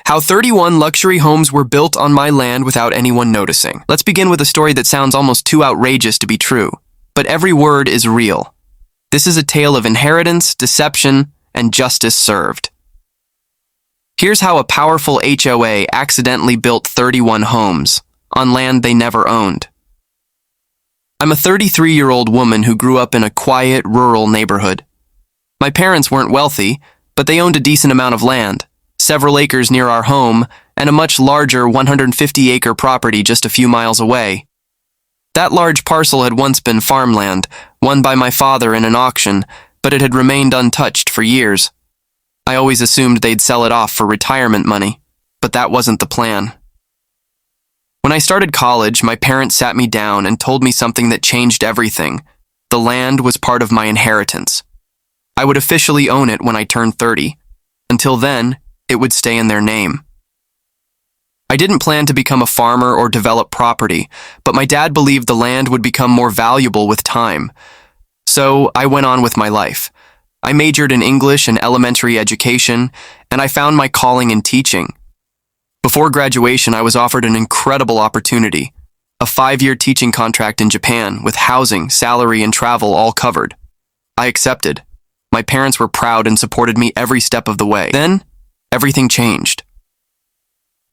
How 31 luxury homes were built on my land without anyone noticing. Let's begin with a story that sounds almost too outrageous to be true, but every word is real. This is a tale of inheritance, deception, and justice served. Here's how a powerful HOA accidentally built 31 homes on land they never owned. I'm a 33-year-old woman who grew up in a quiet, rural neighborhood. My parents weren't wealthy, but they owned a decent amount of land, several acres near our home, and a much larger 150-acre property just a few miles away. That large parcel had once been farmland, won by my father in an auction, but it had remained untouched for years. I always assumed they'd sell it off for retirement money, but that wasn't the plan. When I started college, my parents sat me down and told me something that changed everything. The land was part of my inheritance. I would officially own it when I turned 30. Until then, it would stay in their name. I didn't plan to become a farmer or develop property, but my dad believed the land would become more valuable with time. So I went on with my life. I majored in English and elementary education, and I found my calling in teaching. Before graduation, I was offered an incredible opportunity, a 5-year teaching contract in Japan with housing, salary, and travel all covered. I accepted. My parents were proud and supported me every step of the way. Then, everything changed.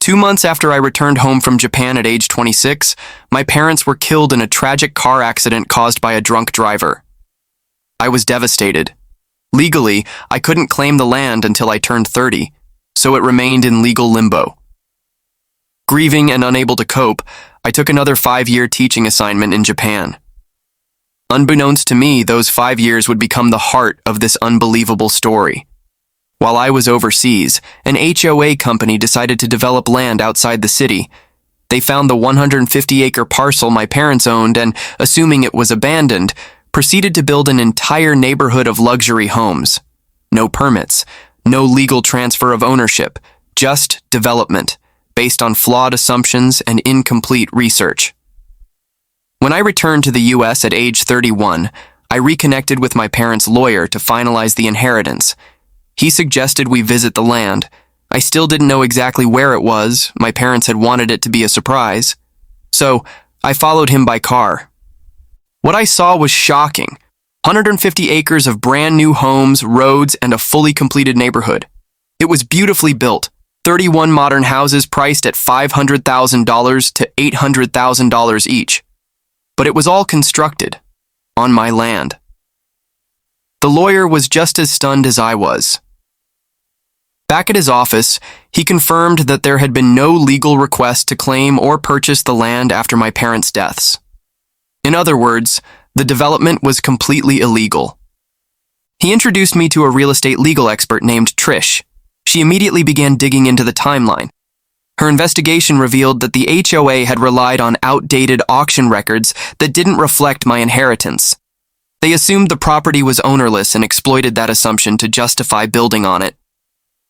2 months after I returned home from Japan at age 26, my parents were killed in a tragic car accident caused by a drunk driver. I was devastated. Legally, I couldn't claim the land until I turned 30, so it remained in legal limbo. Grieving and unable to cope, I took another 5-year teaching assignment in Japan. Unbeknownst to me, those 5 years would become the heart of this unbelievable story. While I was overseas, an HOA company decided to develop land outside the city. They found the 150-acre parcel my parents owned and, assuming it was abandoned, proceeded to build an entire neighborhood of luxury homes. No permits, no legal transfer of ownership, just development, based on flawed assumptions and incomplete research. When I returned to the U.S. at age 31, I reconnected with my parents' lawyer to finalize the inheritance. He suggested we visit the land. I still didn't know exactly where it was. My parents had wanted it to be a surprise. So, I followed him by car. What I saw was shocking. 150 acres of brand new homes, roads, and a fully completed neighborhood. It was beautifully built. 31 modern houses priced at $500,000 to $800,000 each. But it was all constructed on my land. The lawyer was just as stunned as I was. Back at his office, he confirmed that there had been no legal request to claim or purchase the land after my parents' deaths. In other words, the development was completely illegal. He introduced me to a real estate legal expert named Trish. She immediately began digging into the timeline. Her investigation revealed that the HOA had relied on outdated auction records that didn't reflect my inheritance. They assumed the property was ownerless and exploited that assumption to justify building on it.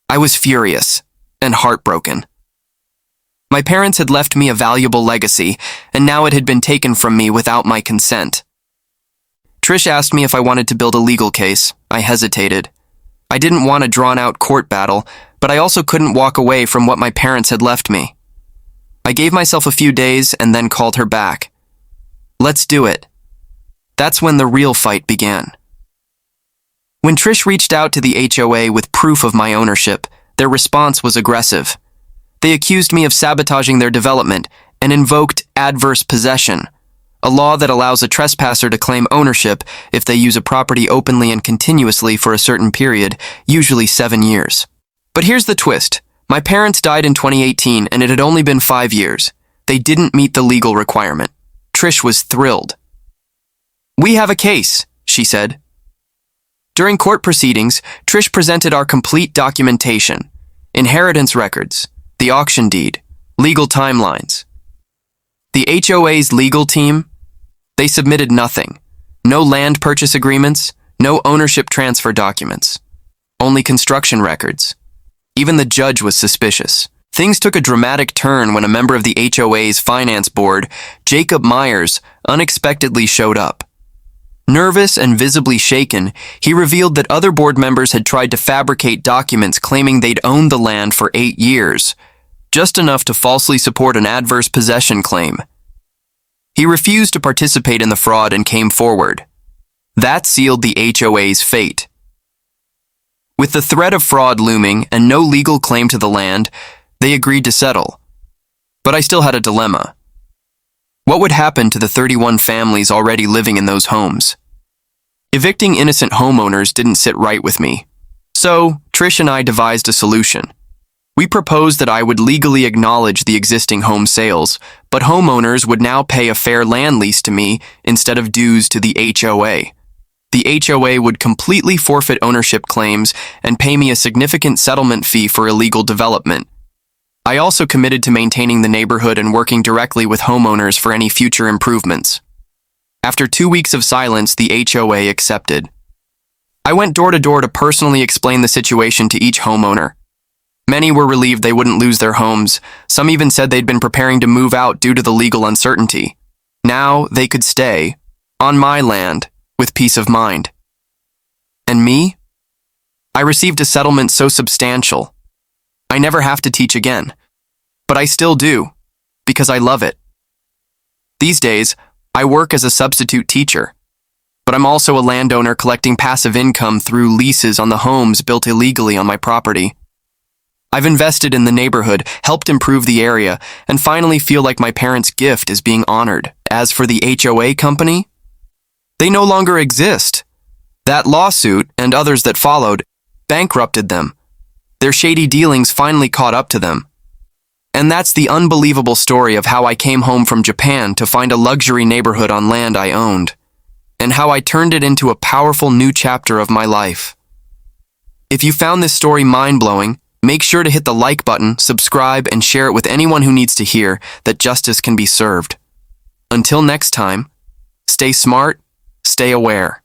I was furious and heartbroken. My parents had left me a valuable legacy, and now it had been taken from me without my consent. Trish asked me if I wanted to build a legal case. I hesitated. I didn't want a drawn-out court battle, but I also couldn't walk away from what my parents had left me. I gave myself a few days and then called her back. Let's do it. That's when the real fight began. When Trish reached out to the HOA with proof of my ownership, their response was aggressive. They accused me of sabotaging their development and invoked adverse possession, a law that allows a trespasser to claim ownership if they use a property openly and continuously for a certain period, usually 7 years. But here's the twist. My parents died in 2018 and it had only been 5 years. They didn't meet the legal requirement. Trish was thrilled. "We have a case," she said. During court proceedings, Trish presented our complete documentation, inheritance records, the auction deed, legal timelines. The HOA's legal team, they submitted nothing. No land purchase agreements, no ownership transfer documents. Only construction records. Even the judge was suspicious. Things took a dramatic turn when a member of the HOA's finance board, Jacob Myers, unexpectedly showed up. Nervous and visibly shaken, he revealed that other board members had tried to fabricate documents claiming they'd owned the land for 8 years, just enough to falsely support an adverse possession claim. He refused to participate in the fraud and came forward. That sealed the HOA's fate. With the threat of fraud looming and no legal claim to the land, they agreed to settle. But I still had a dilemma. What would happen to the 31 families already living in those homes? Evicting innocent homeowners didn't sit right with me. So, Trish and I devised a solution. We proposed that I would legally acknowledge the existing home sales, but homeowners would now pay a fair land lease to me instead of dues to the HOA. The HOA would completely forfeit ownership claims and pay me a significant settlement fee for illegal development. I also committed to maintaining the neighborhood and working directly with homeowners for any future improvements. After 2 weeks of silence, the HOA accepted. I went door to door to personally explain the situation to each homeowner. Many were relieved they wouldn't lose their homes. Some even said they'd been preparing to move out due to the legal uncertainty. Now they could stay, on my land, with peace of mind. And me? I received a settlement so substantial. I never have to teach again. But I still do, because I love it. These days, I work as a substitute teacher. But I'm also a landowner collecting passive income through leases on the homes built illegally on my property. I've invested in the neighborhood, helped improve the area, and finally feel like my parents' gift is being honored. As for the HOA company, they no longer exist. That lawsuit, and others that followed, bankrupted them. Their shady dealings finally caught up to them. And that's the unbelievable story of how I came home from Japan to find a luxury neighborhood on land I owned, and how I turned it into a powerful new chapter of my life. If you found this story mind-blowing, make sure to hit the like button, subscribe, and share it with anyone who needs to hear that justice can be served. Until next time, stay smart, stay aware.